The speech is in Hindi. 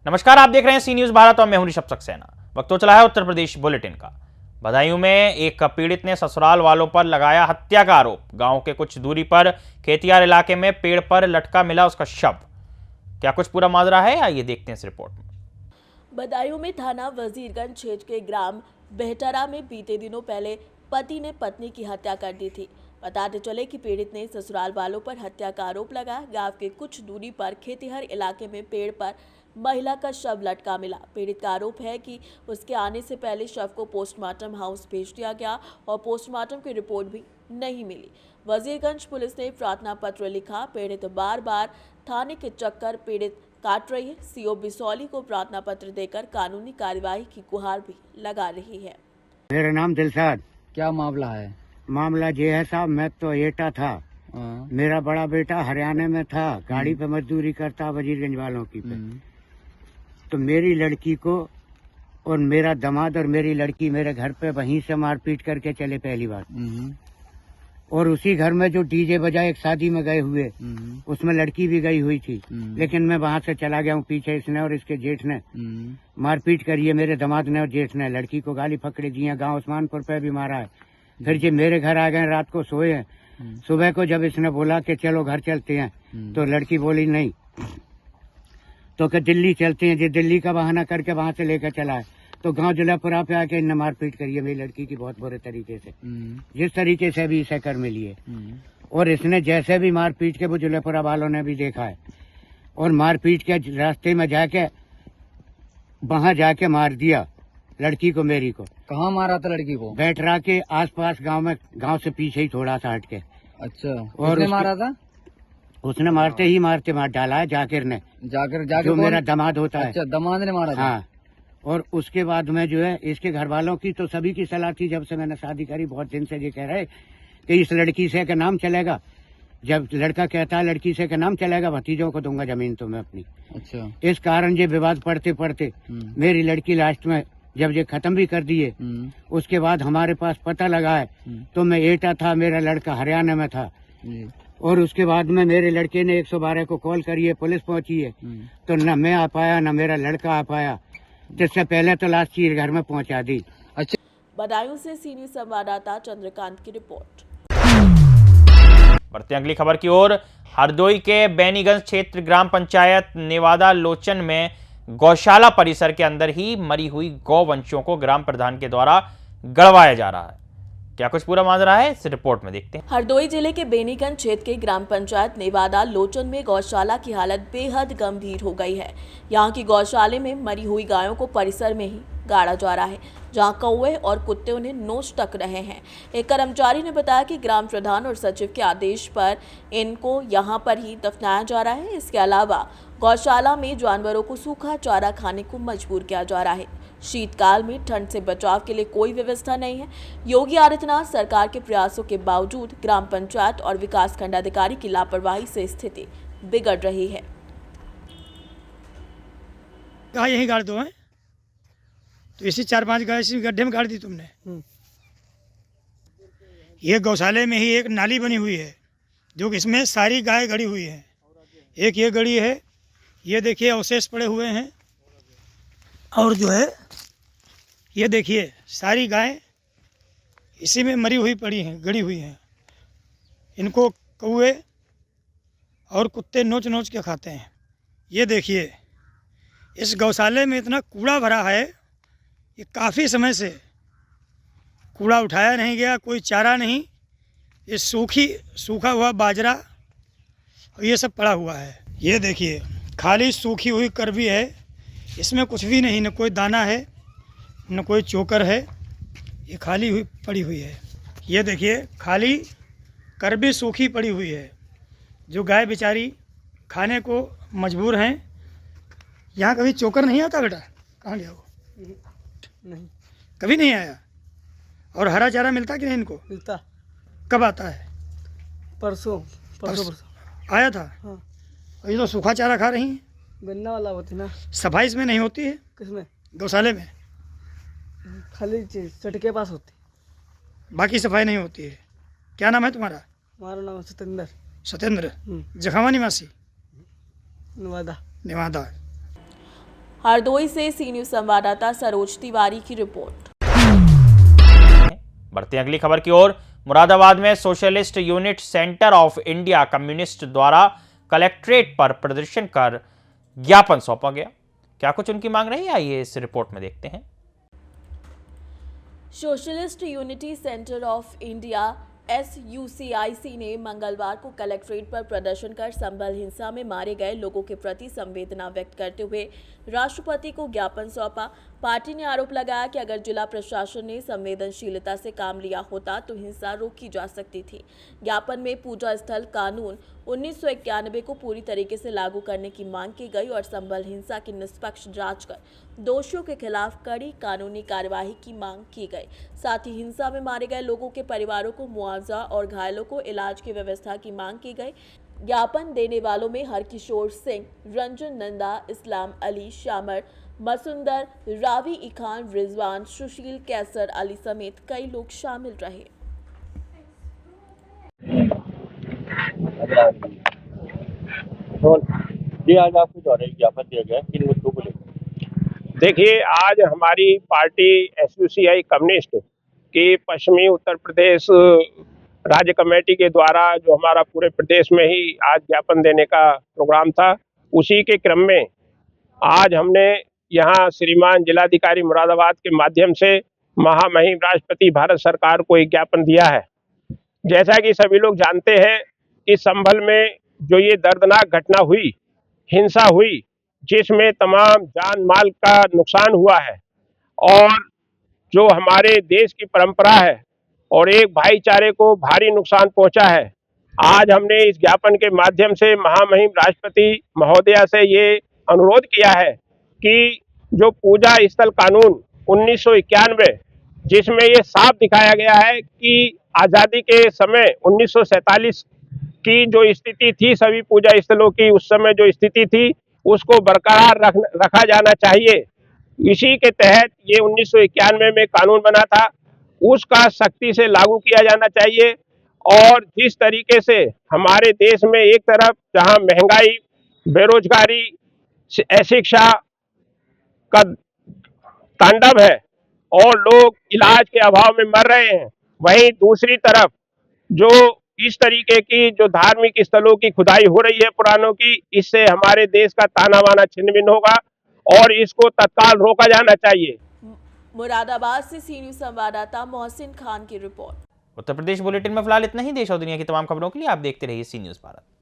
नमस्कार, आप देख रहे हैं सी न्यूज भारत और मैं हूं ऋषभ सक्सेना। वक्त तो चला है उत्तर प्रदेश बुलेटिन का। बदायूं में एक पीड़ित ने ससुराल वालों पर लगाया हत्या का आरोप। गांव के कुछ दूरी पर खेतियार इलाके में पेड़ पर लटका मिला उसका शव। क्या कुछ पूरा माजरा है, आइए देखते हैं इस रिपोर्ट में। बदायूं में थाना वजीरगंज क्षेत्र के ग्राम बेहटरा में बीते दिनों पहले पति ने पत्नी की हत्या कर दी थी। बताते चले कि पीड़ित ने ससुराल वालों पर हत्या का आरोप लगाया। गांव के कुछ दूरी पर खेतिहर इलाके में पेड़ पर महिला का शव लटका मिला। पीड़ित का आरोप है कि उसके आने से पहले शव को पोस्टमार्टम हाउस भेज दिया गया और पोस्टमार्टम की रिपोर्ट भी नहीं मिली। वजीरगंज पुलिस ने प्रार्थना पत्र लिखा। पीड़ित बार बार थाने के चक्कर पीड़ित काट रही है। सीओ बिसौली को प्रार्थना पत्र देकर कानूनी कार्यवाही की गुहार भी लगा रही है। मेरा नाम दिलशाद। क्या मामला है? मामला ये है साहब, मैं तो एटा था। मेरा बड़ा बेटा हरियाणा में था, गाड़ी पे मजदूरी करता वजीरगंज वालों की पे। तो मेरी लड़की को और मेरा दामाद और मेरी लड़की मेरे घर पे वहीं से मारपीट करके चले पहली बार। और उसी घर में जो डीजे बजा एक शादी में गए हुए, उसमें लड़की भी गई हुई थी। लेकिन मैं वहां से चला गया हूँ। पीछे इसने और इसके जेठ ने मारपीट करी है। मेरे दामाद ने और जेठ ने लड़की को गाली पकड़े दी है। गांव उस्मानपुर पे भी मारा है। फिर जो मेरे घर आ गए, रात को सोए हैं। सुबह को जब इसने बोला कि चलो घर चलते हैं, तो लड़की बोली नहीं, तो कि दिल्ली चलते हैं। जो दिल्ली का बहाना करके वहां से लेकर चला है। तो गांव जुलापुरा पे आके इनने मारपीट करी है मेरी लड़की की बहुत बुरे तरीके से। जिस तरीके से भी इसे कर मिली है। और इसने जैसे भी मारपीट के वो जुलापुरा वालों ने भी देखा है। और मारपीट के रास्ते में जाके वहां जाके मार दिया लड़की को, मेरी को। कहाँ मारा था लड़की को? बैठरा के आसपास गांव में, गांव से पीछे ही थोड़ा सा हट के। अच्छा, और उसने मारा था? उसने मारते ही मारते मार डाला है जाकिर ने। जाकर जो मेरा दामाद होता है। अच्छा, दामाद ने मारा था? हाँ। और उसके बाद में जो है इसके घर वालों की तो सभी की सलाह थी। जब से मैंने शादी करी बहुत दिन से ये कह रहे कि इस लड़की से का नाम चलेगा। जब लड़का कहता है लड़की से का नाम चलेगा, भतीजों को दूंगा जमीन तुम्हें अपनी। अच्छा। इस कारण ये विवाद पढ़ते पढ़ते मेरी लड़की लास्ट में जब ये खत्म भी कर दिए, उसके बाद हमारे पास पता लगा है। तो मैं एटा था, मेरा लड़का हरियाणा में था। और उसके बाद में मेरे लड़के ने 112 को कॉल करी है, पुलिस पहुंची है। तो न मैं आ पाया न मेरा लड़का आ पाया। जिससे पहले तो लाश की घर में पहुंचा दी। अच्छा। बदायूं से सी न्यूज संवाददाता चंद्रकांत की रिपोर्ट। बढ़ते अगली खबर की ओर। हरदोई के बैनीगंज क्षेत्र ग्राम पंचायत नेवादा लोचन में गौशाला परिसर के अंदर ही मरी हुई गौवंशों को ग्राम प्रधान के द्वारा गड़वाया जा रहा है। क्या कुछ पूरा माजरा है, इस रिपोर्ट में देखते हैं। हरदोई जिले के बेनीगंज क्षेत्र के ग्राम पंचायत नेवादा लोचन में गौशाला की हालत बेहद गंभीर हो गई है। यहाँ की गौशाले में मरी हुई गायों को परिसर में ही गाड़ा जा रहा है, जहाँ कौवे और कुत्ते उन्हें नोच तक रहे हैं। एक कर्मचारी ने बताया कि ग्राम प्रधान और सचिव के आदेश पर इनको यहाँ पर ही दफनाया जा रहा है। इसके अलावा गौशाला में जानवरों को सूखा चारा खाने को मजबूर किया जा रहा है। शीतकाल में ठंड से बचाव के लिए कोई व्यवस्था नहीं है। योगी आदित्यनाथ सरकार के प्रयासों के बावजूद ग्राम पंचायत और विकास खंड अधिकारी की लापरवाही से स्थिति बिगड़ रही है। गाय यहीं गाड़ दो है, तो इसी 4-5 गाय इसी गड्ढे में गाड़ दी तुमने। ये गौशाले में ही एक नाली बनी हुई है, जो इसमें सारी गाय गड़ी हुई है। एक ये गड़ी है, ये देखिए अवशेष पड़े हुए हैं। और जो है ये देखिए सारी गाय इसी में मरी हुई पड़ी हैं, गड़ी हुई हैं। इनको कौवे और कुत्ते नोच नोच के खाते हैं। ये देखिए इस गौशाले में इतना कूड़ा भरा है, ये काफ़ी समय से कूड़ा उठाया नहीं गया, कोई चारा नहीं। ये सूखा हुआ बाजरा और ये सब पड़ा हुआ है। ये देखिए खाली सूखी हुई करवी है, इसमें कुछ भी नहीं, न कोई दाना है न कोई चोकर है। ये खाली हुई पड़ी हुई है। ये देखिए खाली करवी सूखी पड़ी हुई है, जो गाय बेचारी खाने को मजबूर हैं। यहाँ कभी चोकर नहीं आता बेटा? कहाँ गया वो? नहीं, कभी नहीं आया। और हरा चारा मिलता कि नहीं इनको? मिलता। कब आता है? परसों आया था। हाँ। और ये तो सूखा चारा खा रही हैं। गन्ना वाला होती ना। सफाई इसमें नहीं होती है? किसमें? गौशाले में खाली चट के पास होती, बाकी सफाई नहीं होती है। क्या नाम है तुम्हारा? हमारा नाम सतेंद्र। सत्येंद्र। जखावा निवासी? नवादा। नेवादा। हरदोई से सी न्यूज संवाददाता सरोज तिवारी की रिपोर्ट। बढ़ते हैं अगली खबर की ओर। मुरादाबाद में socialist unit centre of India communist द्वारा कलेक्ट्रेट पर प्रदर्शन कर ज्ञापन सौंपा गया। क्या कुछ उनकी मांग रही है, आइए इस रिपोर्ट में देखते हैं। Socialist unity centre of India SUCIC ने मंगलवार को कलेक्ट्रेट पर प्रदर्शन कर संभल हिंसा में मारे गए लोगों के प्रति संवेदना व्यक्त करते हुए राष्ट्रपति को ज्ञापन सौंपा। पार्टी ने आरोप लगाया कि अगर जिला प्रशासन ने संवेदनशीलता से काम लिया होता तो हिंसा रोकी जा सकती थी। ज्ञापन में पूजा स्थल कानून 1991 को पूरी तरीके से लागू करने की मांग की गई और संभल हिंसा की निष्पक्ष जांच कर दोषियों के खिलाफ कड़ी कानूनी कार्यवाही की मांग की गई। साथ ही हिंसा में मारे गए लोगों के परिवारों को मुआवजा और घायलों को इलाज की व्यवस्था की मांग की गई। ज्ञापन देने वालों में हरकिशोर सिंह, रंजन नंदा, इस्लाम अली, श्यामर, मसुंदर, रावी इखान, रिजवान, सुशील, कैसर अली समेत कई लोग शामिल रहे। जी, आज आपको जो है ज्ञापन दिया गया है, किन मुद्दों को लेकर? देखिए, आज हमारी पार्टी SUCI कम्युनिस्ट की पश्चिमी उत्तर प्रदेश राज्य कमेटी के द्वारा जो हमारा पूरे प्रदेश में ही आज ज्ञापन देने का प्रोग्राम था, उसी के क्रम में आज हमने यहाँ श्रीमान जिलाधिकारी मुरादाबाद के माध्यम से महामहिम राष्ट्रपति भारत सरकार को एक ज्ञापन दिया है। जैसा कि सभी लोग जानते हैं कि संभल में जो ये दर्दनाक घटना हुई, हिंसा हुई, जिसमें तमाम जान माल का नुकसान हुआ है और जो हमारे देश की परंपरा है और एक भाईचारे को भारी नुकसान पहुंचा है। आज हमने इस ज्ञापन के माध्यम से महामहिम राष्ट्रपति महोदया से ये अनुरोध किया है कि जो पूजा स्थल कानून 1991, जिसमें ये साफ दिखाया गया है कि आज़ादी के समय 1947 की जो स्थिति थी, सभी पूजा स्थलों की उस समय जो स्थिति थी उसको बरकरार रखा जाना चाहिए। इसी के तहत ये 1991 में कानून बना था, उसका सख्ती से लागू किया जाना चाहिए। और जिस तरीके से हमारे देश में एक तरफ जहां महंगाई, बेरोजगारी, अशिक्षा का तांडव है और लोग इलाज के अभाव में मर रहे हैं, वहीं दूसरी तरफ जो इस तरीके की जो धार्मिक स्थलों की खुदाई हो रही है पुरानों की, इससे हमारे देश का ताना बाना छिन्न भिन्न होगा और इसको तत्काल रोका जाना चाहिए। मुरादाबाद से सी न्यूज संवाददाता मोहसिन खान की रिपोर्ट। उत्तर प्रदेश बुलेटिन में फिलहाल इतना ही। देश और दुनिया की तमाम खबरों के लिए आप देखते रहिए सी न्यूज भारत।